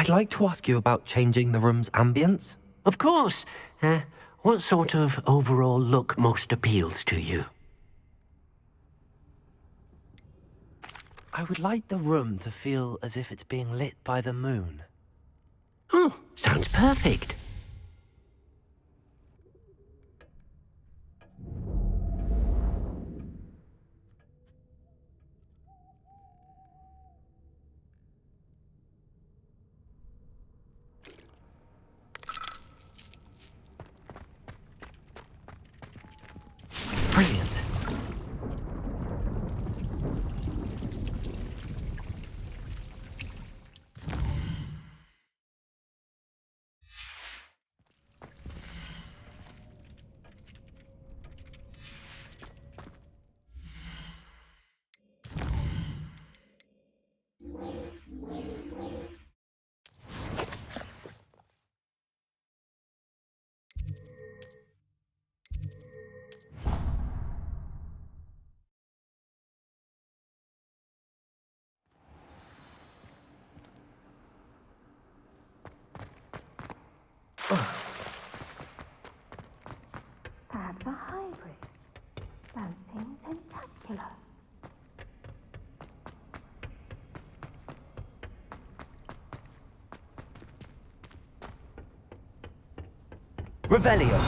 I'd like to ask you about changing the room's ambience. Of course. What sort of overall look most appeals to you? I would like the room to feel as if it's being lit by the moon. Oh, sounds perfect. Brilliant. Add the hybrid. Bouncing tentacular. Revelio.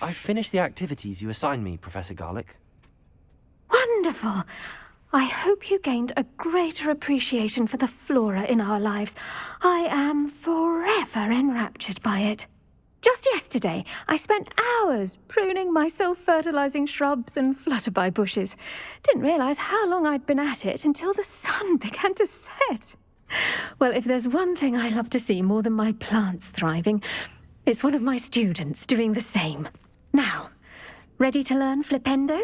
I finished the activities you assigned me, Professor Garlick. Wonderful! I hope you gained a greater appreciation for the flora in our lives. I am forever enraptured by it. Just yesterday, I spent hours pruning my self-fertilizing shrubs and flutterby bushes. Didn't realize how long I'd been at it until the sun began to set. Well, if there's one thing I love to see more than my plants thriving, it's one of my students doing the same. Now, ready to learn Flipendo?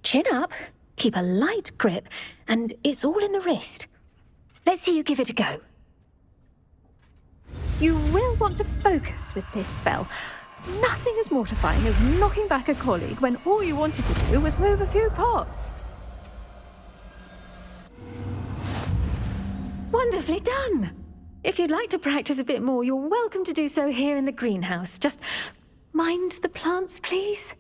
Chin up, keep a light grip, and it's all in the wrist. Let's see you give it a go. You will want to focus with this spell. Nothing as mortifying as knocking back a colleague when all you wanted to do was move a few pots. Wonderfully done! If you'd like to practice a bit more, you're welcome to do so here in the greenhouse. Just mind the plants, please.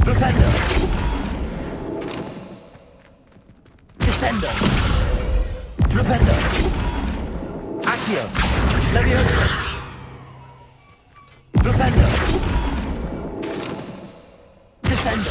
Flipendo. Descendo. Flipendo. Accio. Leviosa. Flipendo. Descendo.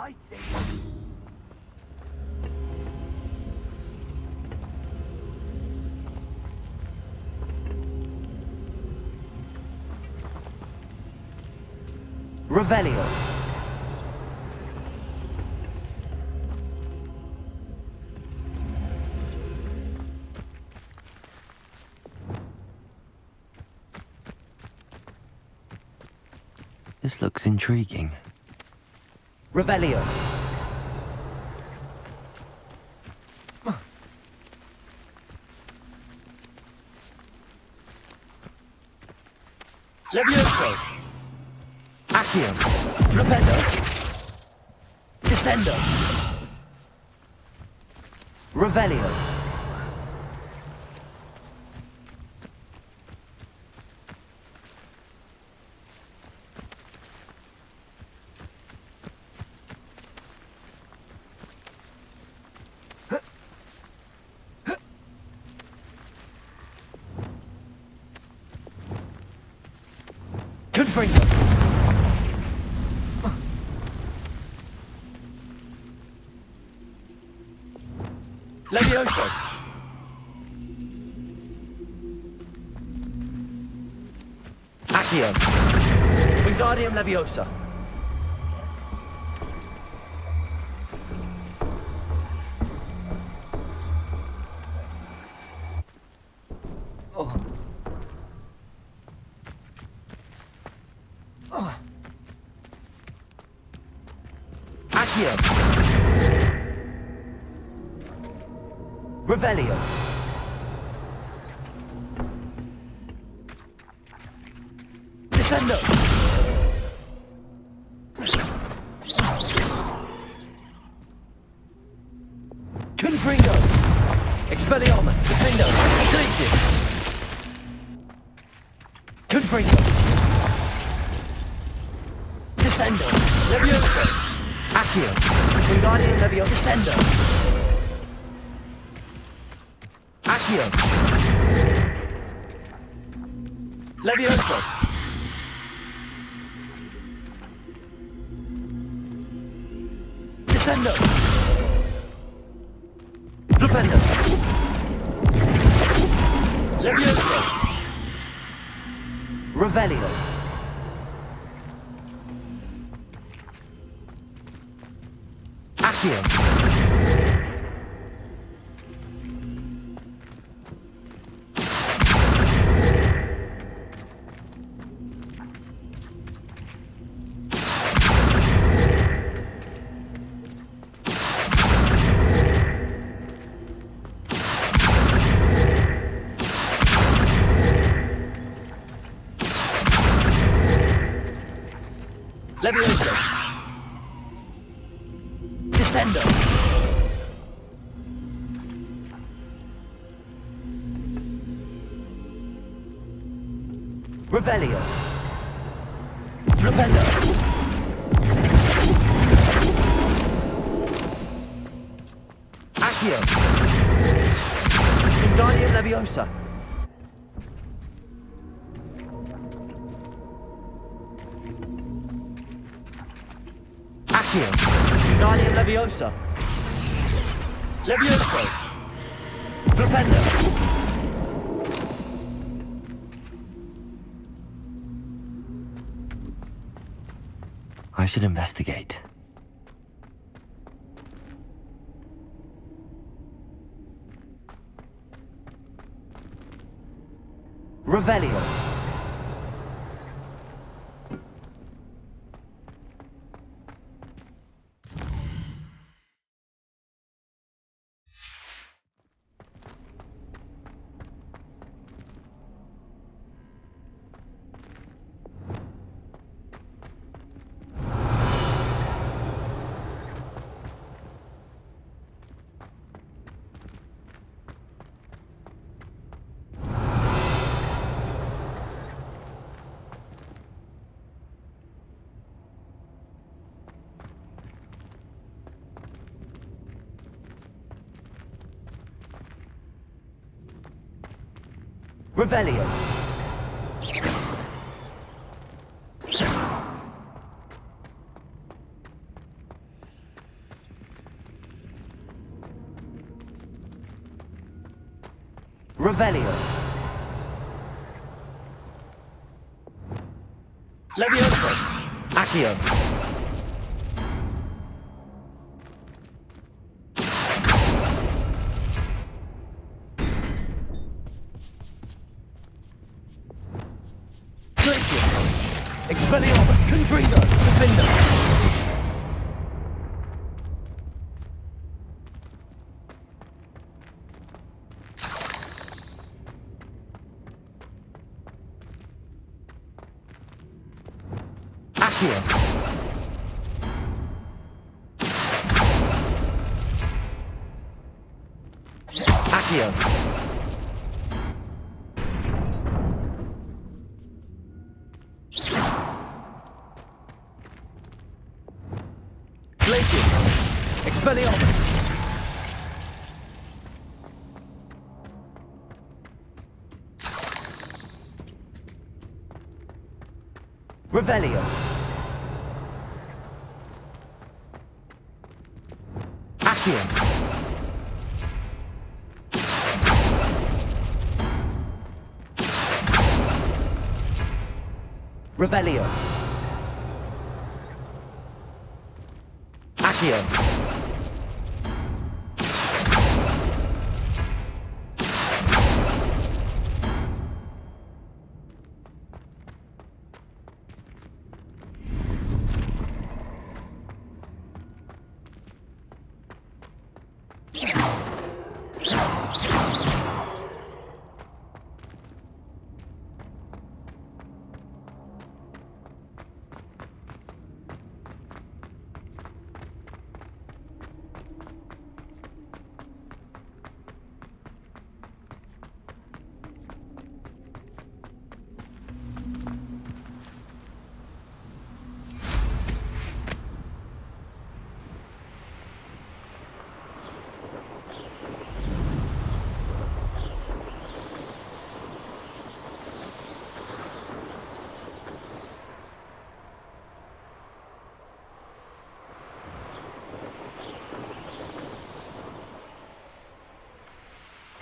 I see. Revelio. This looks intriguing. Revelio. Levioso. Accio. Flipendo. Descendo. Revelio. Confringo. Levioso. Accio. Wingardium Leviosa. Accio. Revelio. Descendo. Confringo. Expelliarmus. Defendo. Ecclesia. Confringo. Descendo. Levioso. Accio. Wingardium Leviosa. Descendo. Accio. Levioso. Descendo. Flipendo. Levioso. Revelio. Accio. Levioso. Descendo. Revelio. Flipendo. Accio. Wingardium Leviosa. Accio. Wingardium Leviosa. Levioso. Flipendo. I should investigate. Revelio. Revelio. Revelio. Levioso. Accio. Glacier. Expelliarmus. Confringo. Defender. Accio. Accio. Glaciers. Expelliarmus. Revelio. Accio. Revelio. Accio.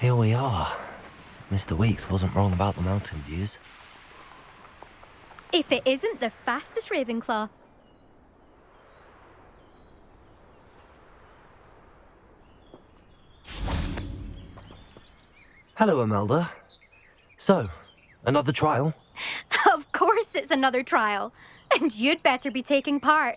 Here we are. Mr. Weeks wasn't wrong about the mountain views. If it isn't the fastest Ravenclaw. Hello, Imelda. So, another trial? Of course it's another trial. And you'd better be taking part.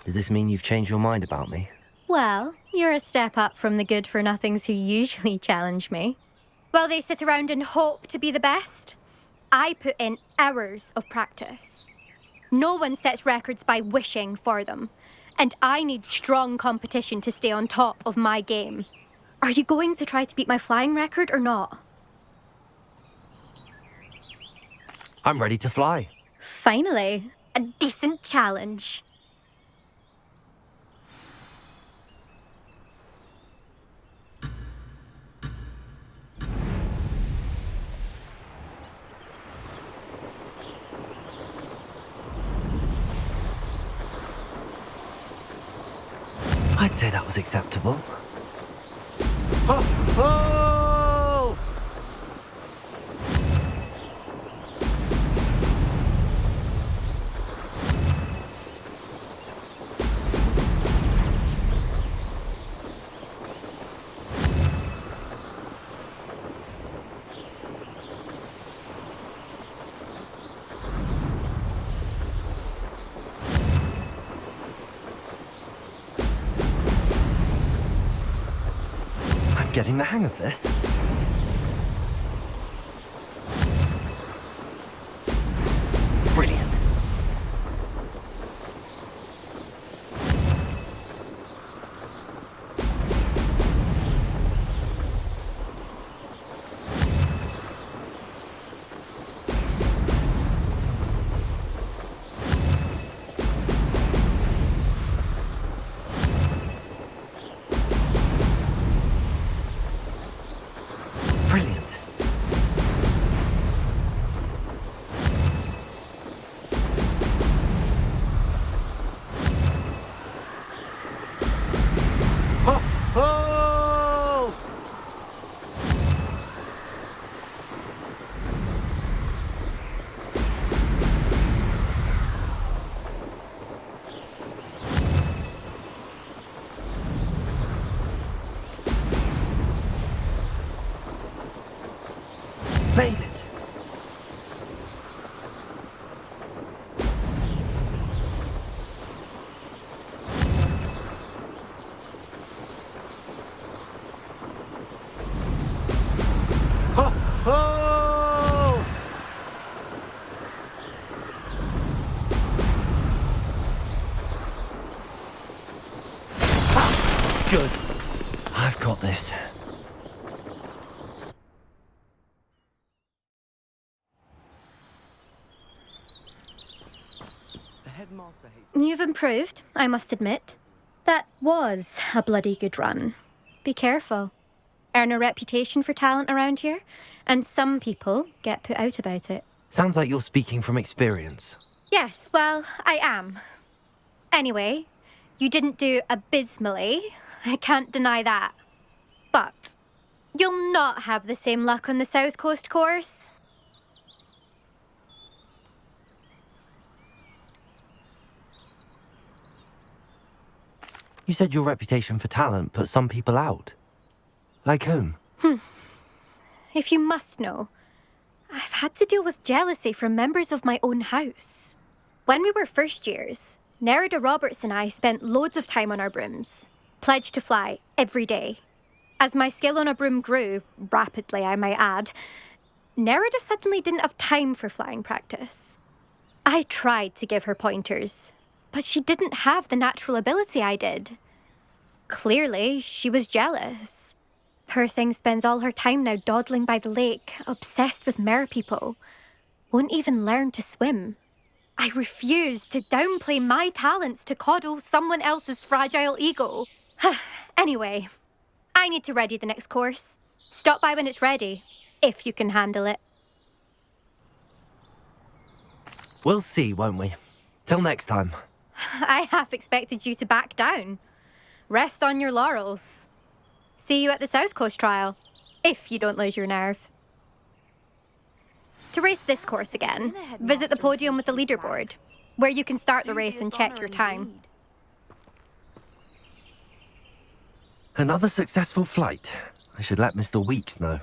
Does this mean you've changed your mind about me? Well, you're a step up from the good-for-nothings who usually challenge me. While they sit around and hope to be the best, I put in hours of practice. No one sets records by wishing for them, and I need strong competition to stay on top of my game. Are you going to try to beat my flying record or not? I'm ready to fly. Finally, a decent challenge. I'd say that was acceptable. Oh! Oh! Getting the hang of this. Brilliant. Made it! Ho! Ho! Good. I've got this. You've improved, I must admit. That was a bloody good run. Be careful. Earn a reputation for talent around here, and some people get put out about it. Sounds like you're speaking from experience. Yes, well, I am. Anyway, you didn't do abysmally. I can't deny that. But you'll not have the same luck on the South Coast course. You said your reputation for talent put some people out. Like whom? If you must know, I've had to deal with jealousy from members of my own house. When we were first years, Nerida Roberts and I spent loads of time on our brooms, pledged to fly every day. As my skill on a broom grew, rapidly I might add, Nerida suddenly didn't have time for flying practice. I tried to give her pointers, but she didn't have the natural ability I did. Clearly, she was jealous. Poor thing spends all her time now dawdling by the lake, obsessed with merpeople. Won't even learn to swim. I refuse to downplay my talents to coddle someone else's fragile ego. Anyway, I need to ready the next course. Stop by when it's ready, if you can handle it. We'll see, won't we? Till next time. I half expected you to back down. Rest on your laurels. See you at the South Coast trial, if you don't lose your nerve. To race this course again, visit the podium with the leaderboard, where you can start the race and check your time. Another successful flight. I should let Mr. Weeks know.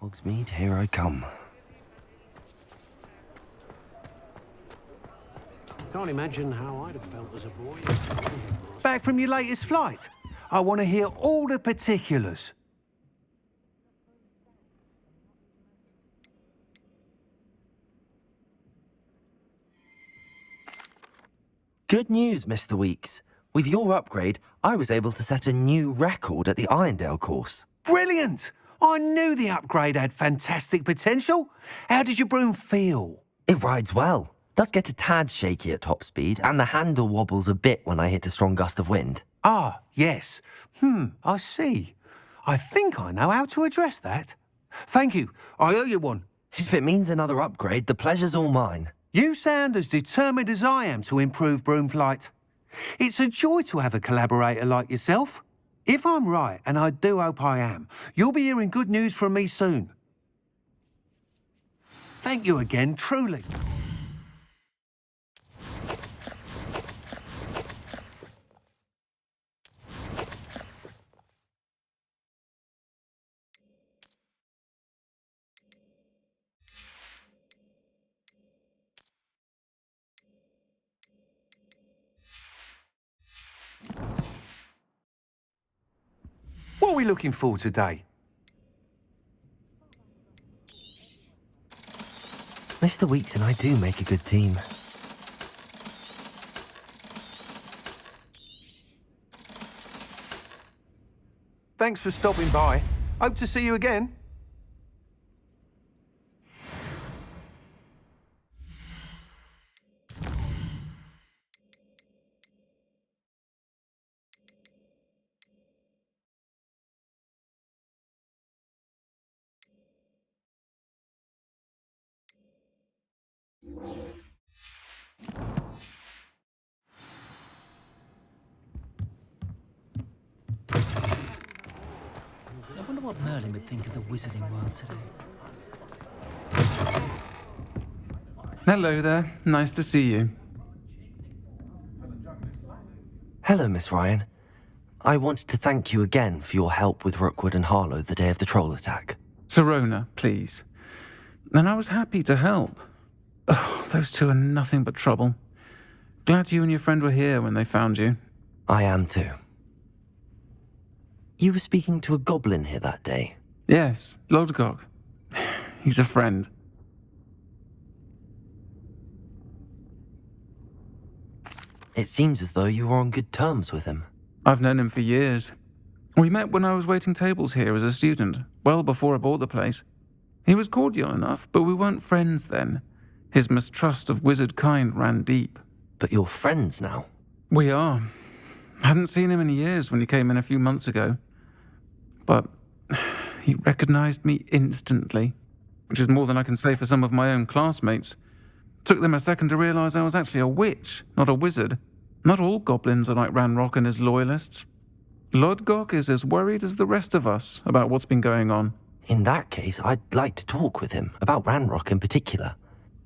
Hogsmeade, here I come. Can't imagine how I'd have felt as a boy. Back from your latest flight? I want to hear all the particulars. Good news, Mr. Weeks. With your upgrade, I was able to set a new record at the Irondale course. Brilliant! I knew the upgrade had fantastic potential. How did your broom feel? It rides well. Does get a tad shaky at top speed, and the handle wobbles a bit when I hit a strong gust of wind. Ah, yes. I see. I think I know how to address that. Thank you. I owe you one. If it means another upgrade, the pleasure's all mine. You sound as determined as I am to improve broom flight. It's a joy to have a collaborator like yourself. If I'm right, and I do hope I am, you'll be hearing good news from me soon. Thank you again, truly. What are we looking for today? Mr. Weeks and I do make a good team. Thanks for stopping by. Hope to see you again. I wonder what Merlin would think of the wizarding world today. Hello there. Nice to see you. Hello, Miss Ryan. I wanted to thank you again for your help with Rookwood and Harlow the day of the troll attack. Serona, please. And I was happy to help. Oh, those two are nothing but trouble. Glad you and your friend were here when they found you. I am too. You were speaking to a goblin here that day. Yes, Lodgok. He's a friend. It seems as though you were on good terms with him. I've known him for years. We met when I was waiting tables here as a student, well before I bought the place. He was cordial enough, but we weren't friends then. His mistrust of wizard kind ran deep. But you're friends now. We are. Hadn't seen him in years when he came in a few months ago. But he recognized me instantly, which is more than I can say for some of my own classmates. Took them a second to realize I was actually a witch, not a wizard. Not all goblins are like Ranrock and his loyalists. Lodgok is as worried as the rest of us about what's been going on. In that case, I'd like to talk with him, about Ranrock in particular.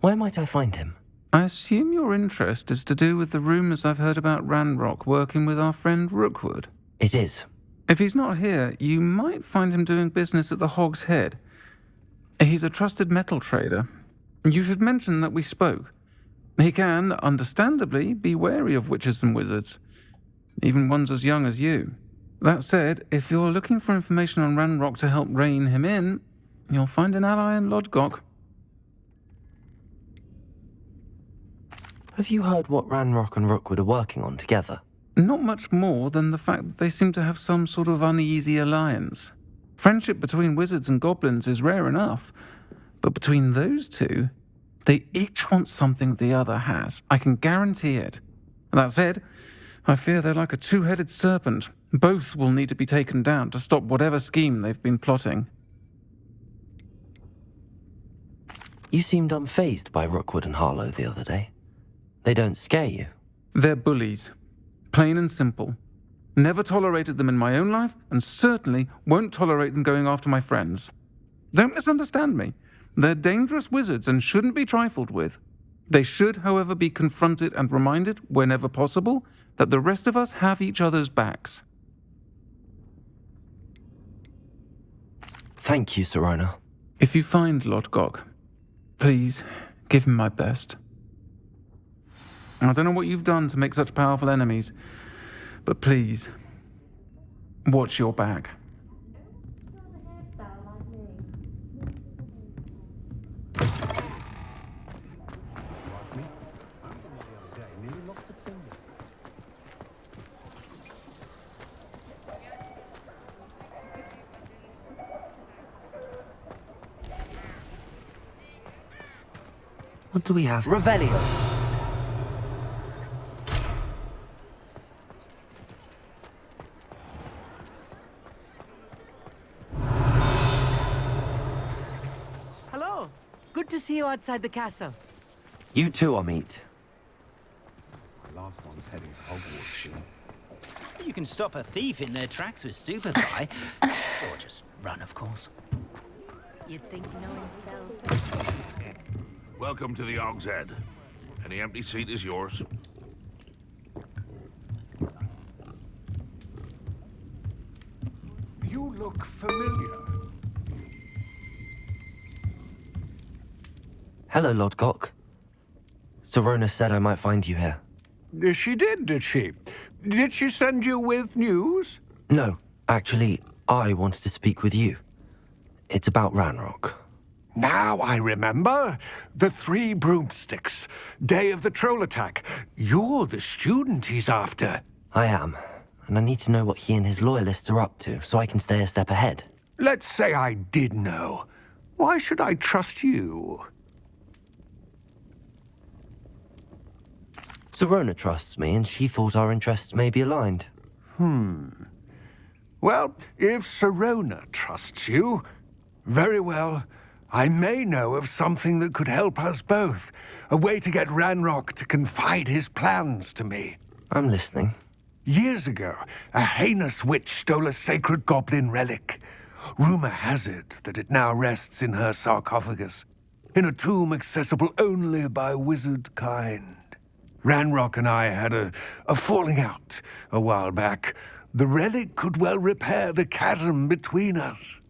Where might I find him? I assume your interest is to do with the rumors I've heard about Ranrock working with our friend Rookwood. It is. If he's not here, you might find him doing business at the Hog's Head. He's a trusted metal trader. You should mention that we spoke. He can, understandably, be wary of witches and wizards, even ones as young as you. That said, if you're looking for information on Ranrock to help rein him in, you'll find an ally in Lodgok. Have you heard what Ranrock and Rookwood are working on together? Not much more than the fact that they seem to have some sort of uneasy alliance. Friendship between wizards and goblins is rare enough, but between those two, they each want something the other has. I can guarantee it. That said, I fear they're like a two-headed serpent. Both will need to be taken down to stop whatever scheme they've been plotting. You seemed unfazed by Rookwood and Harlow the other day. They don't scare you. They're bullies. Plain and simple. Never tolerated them in my own life, and certainly won't tolerate them going after my friends. Don't misunderstand me. They're dangerous wizards and shouldn't be trifled with. They should, however, be confronted and reminded, whenever possible, that the rest of us have each other's backs. Thank you, Serona. If you find Lodgok, please give him my best. I don't know what you've done to make such powerful enemies, but please, watch your back. What do we have? Revelio. Hello. Good to see you outside the castle. You too, Amit. Last one's heading to Hogwarts soon. You can stop a thief in their tracks with stupefy, or just run, of course. You'd think knowing himself. Welcome to the Hog's Head. Any empty seat is yours. You look familiar. Hello, Lodgok. Serona said I might find you here. She did she? Did she send you with news? No, actually, I wanted to speak with you. It's about Ranrock. Now I remember. The 3 broomsticks. Day of the troll attack. You're the student he's after. I am, and I need to know what he and his loyalists are up to so I can stay a step ahead. Let's say I did know. Why should I trust you? Serona trusts me, and she thought our interests may be aligned. Well, if Serona trusts you, very well, I may know of something that could help us both. A way to get Ranrock to confide his plans to me. I'm listening. Years ago, a heinous witch stole a sacred goblin relic. Rumor has it that it now rests in her sarcophagus, in a tomb accessible only by wizard kind. Ranrock and I had a falling out a while back. The relic could well repair the chasm between us.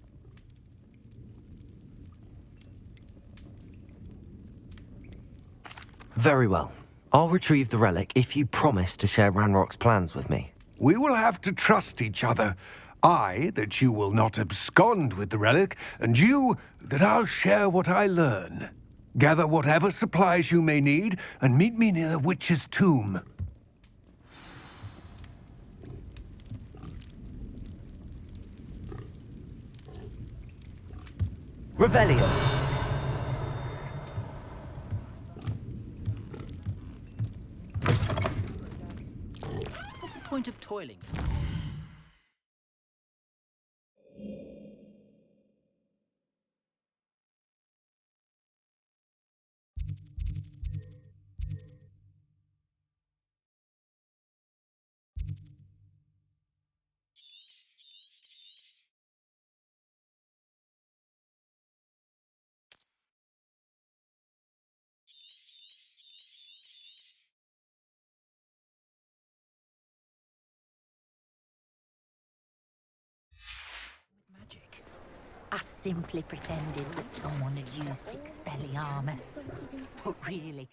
Very well. I'll retrieve the relic if you promise to share Ranrock's plans with me. We will have to trust each other. I, that you will not abscond with the relic, and you, that I'll share what I learn. Gather whatever supplies you may need, and meet me near the witch's tomb. Revelio. What's the point of toiling? Magic. I simply pretended that someone had used Expelliarmus. But really...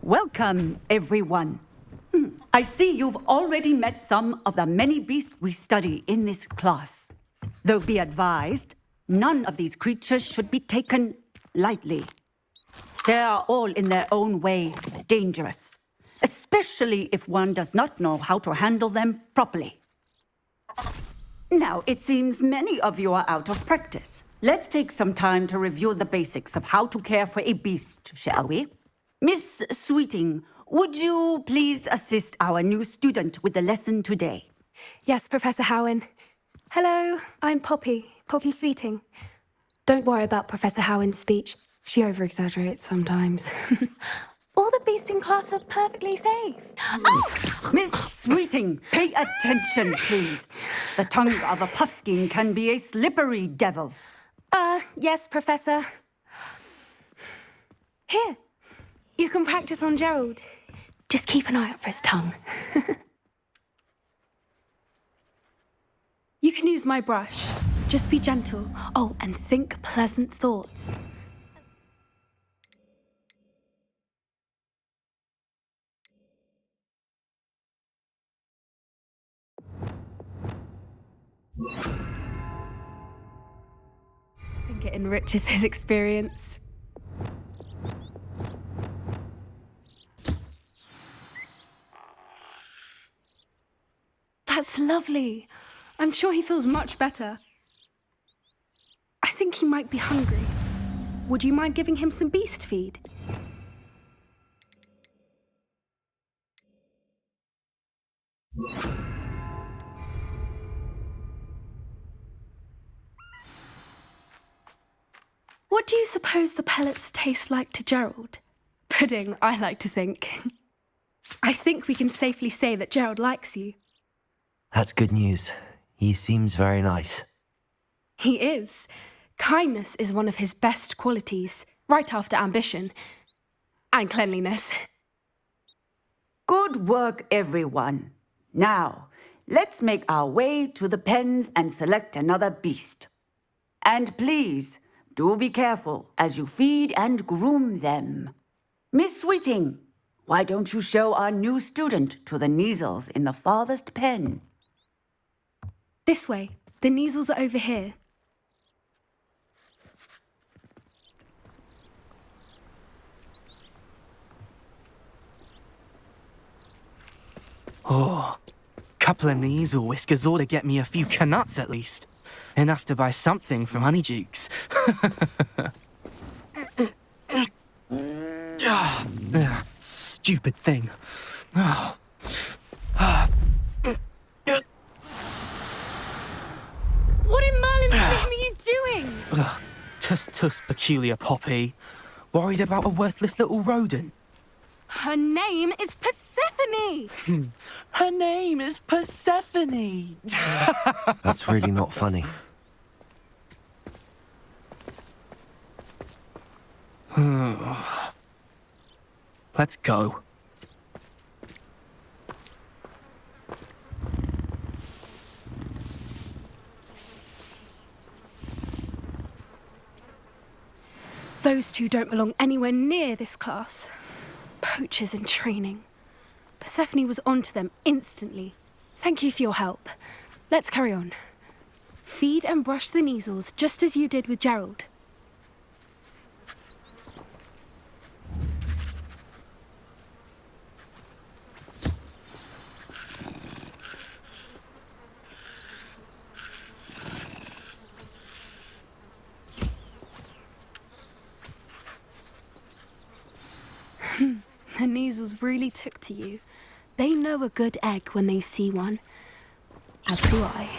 Welcome, everyone. I see you've already met some of the many beasts we study in this class. Though be advised, none of these creatures should be taken lightly. They are all in their own way dangerous, especially if one does not know how to handle them properly. Now, it seems many of you are out of practice. Let's take some time to review the basics of how to care for a beast, shall we? Miss Sweeting, would you please assist our new student with the lesson today? Yes, Professor Howen. Hello, I'm Poppy Sweeting. Don't worry about Professor Howen's speech. She over-exaggerates sometimes. All the beasts in class are perfectly safe. Oh! Miss Sweeting, pay attention, please. The tongue of a puffskein can be a slippery devil. Yes, Professor. Here, you can practice on Gerald. Just keep an eye out for his tongue. You can use my brush. Just be gentle. Oh, and think pleasant thoughts. I think it enriches his experience. That's lovely. I'm sure he feels much better. I think he might be hungry. Would you mind giving him some beast feed? What do you suppose the pellets taste like to Gerald? Pudding, I like to think. I think we can safely say that Gerald likes you. That's good news. He seems very nice. He is. Kindness is one of his best qualities, right after ambition. And cleanliness. Good work, everyone. Now, let's make our way to the pens and select another beast. And please, do be careful as you feed and groom them. Miss Sweeting, why don't you show our new student to the Neasels in the farthest pen? This way. The Neasels are over here. Oh, couple of Neasel whiskers ought to get me a few canuts at least. Enough to buy something from Honeydukes. Stupid thing. What in Merlin's name are you doing? Tuss peculiar Poppy. Worried about a worthless little rodent. Her name is Persephone! Her name is Persephone! That's really not funny. Let's go. Those two don't belong anywhere near this class. Poachers in training. Persephone was onto them instantly. Thank you for your help. Let's carry on. Feed and brush the Neasels just as you did with Gerald. The Neasels really took to you. They know a good egg when they see one. As do I.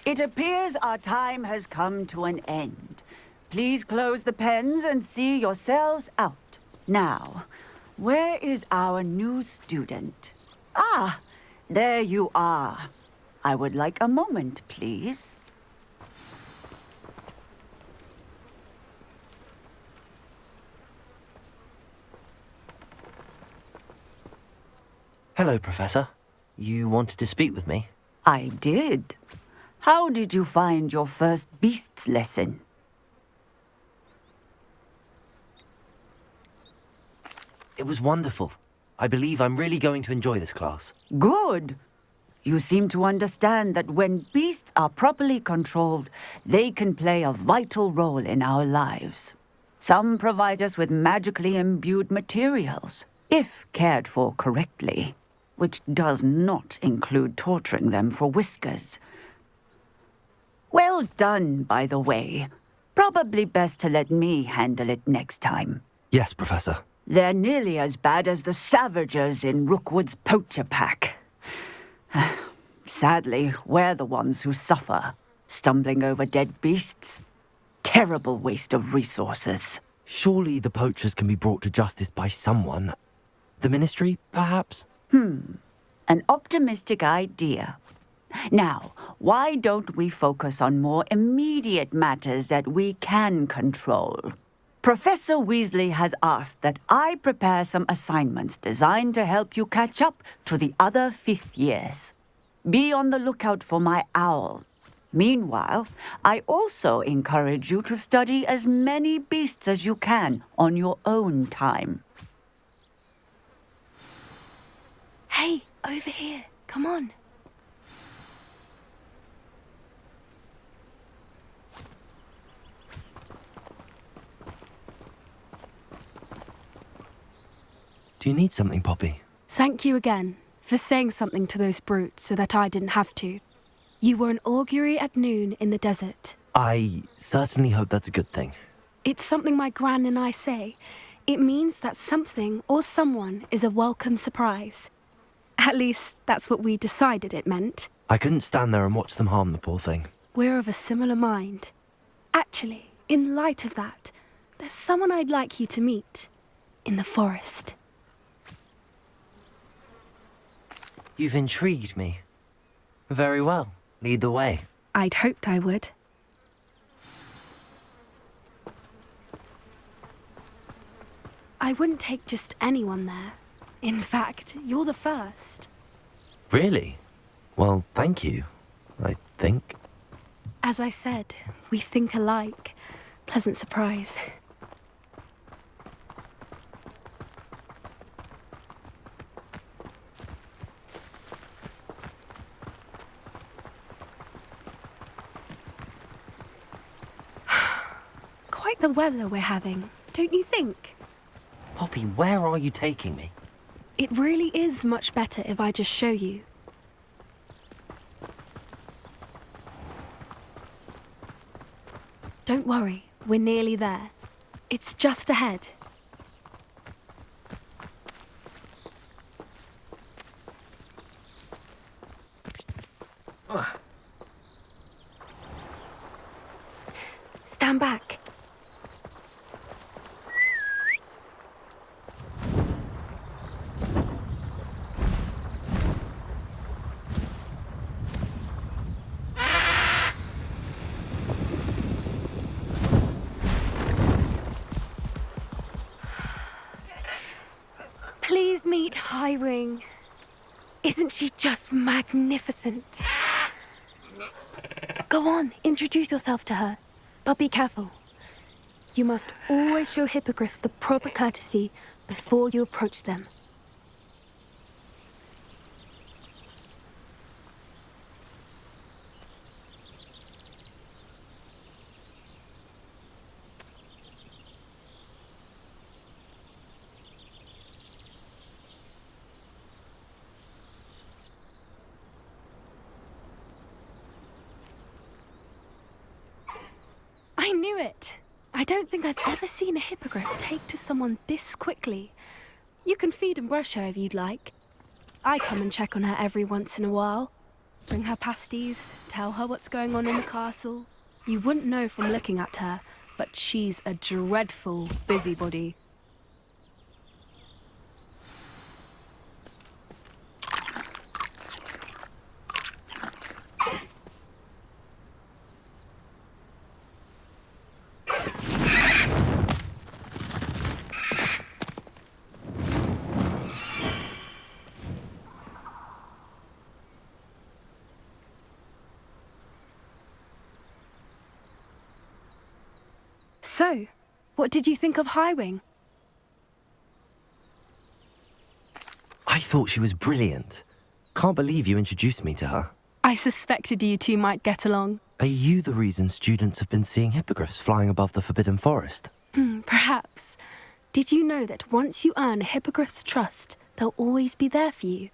It appears our time has come to an end. Please close the pens and see yourselves out. Now, where is our new student? Ah, there you are. I would like a moment, please. Hello, Professor. You wanted to speak with me? I did. How did you find your first beasts lesson? It was wonderful. I believe I'm really going to enjoy this class. Good. You seem to understand that when beasts are properly controlled, they can play a vital role in our lives. Some provide us with magically imbued materials, if cared for correctly, which does not include torturing them for whiskers. Well done, by the way. Probably best to let me handle it next time. Yes, Professor. They're nearly as bad as the Savagers in Rookwood's poacher pack. Sadly, we're the ones who suffer, stumbling over dead beasts. Terrible waste of resources. Surely the poachers can be brought to justice by someone. The Ministry, perhaps? An optimistic idea. Now, why don't we focus on more immediate matters that we can control? Professor Weasley has asked that I prepare some assignments designed to help you catch up to the other fifth years. Be on the lookout for my owl. Meanwhile, I also encourage you to study as many beasts as you can on your own time. Hey, over here. Come on. Do you need something, Poppy? Thank you again for saying something to those brutes so that I didn't have to. You were an augury at noon in the desert. I certainly hope that's a good thing. It's something my gran and I say. It means that something or someone is a welcome surprise. At least, that's what we decided it meant. I couldn't stand there and watch them harm the poor thing. We're of a similar mind. Actually, in light of that, there's someone I'd like you to meet. In the forest. You've intrigued me. Very well. Lead the way. I'd hoped I would. I wouldn't take just anyone there. In fact, you're the first. Really? Well, thank you, I think. As I said, we think alike. Pleasant surprise. Quite the weather we're having, don't you think? Poppy, where are you taking me? It really is much better if I just show you. Don't worry, we're nearly there. It's just ahead. Stand back. Please meet Highwing. Isn't she just magnificent? Go on, introduce yourself to her. But be careful. You must always show hippogriffs the proper courtesy before you approach them. I knew it! I don't think I've ever seen a hippogriff take to someone this quickly. You can feed and brush her if you'd like. I come and check on her every once in a while. Bring her pasties, tell her what's going on in the castle. You wouldn't know from looking at her, but she's a dreadful busybody. So, what did you think of Highwing? I thought she was brilliant. Can't believe you introduced me to her. I suspected you two might get along. Are you the reason students have been seeing hippogriffs flying above the Forbidden Forest? Perhaps. Did you know that once you earn a hippogriff's trust, they'll always be there for you?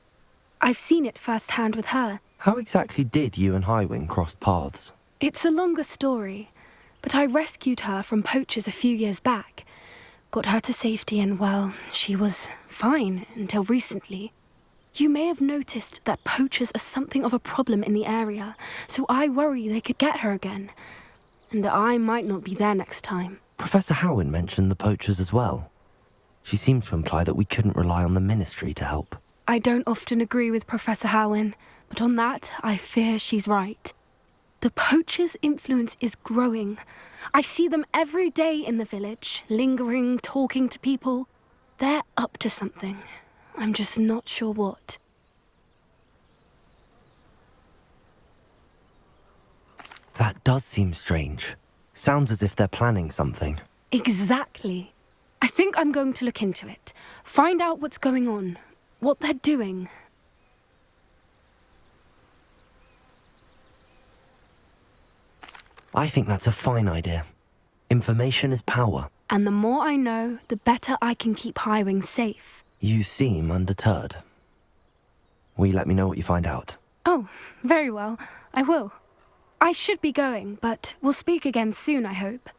I've seen it firsthand with her. How exactly did you and Highwing cross paths? It's a longer story, but I rescued her from poachers a few years back. Got her to safety and, well, she was fine until recently. You may have noticed that poachers are something of a problem in the area, so I worry they could get her again. And I might not be there next time. Professor Howin mentioned the poachers as well. She seemed to imply that we couldn't rely on the Ministry to help. I don't often agree with Professor Howin, but on that, I fear she's right. The poachers' influence is growing. I see them every day in the village, lingering, talking to people. They're up to something. I'm just not sure what. That does seem strange. Sounds as if they're planning something. Exactly. I think I'm going to look into it. Find out what's going on, what they're doing. I think that's a fine idea. Information is power. And the more I know, the better I can keep Highwing safe. You seem undeterred. Will you let me know what you find out? Oh, very well. I will. I should be going, but we'll speak again soon, I hope.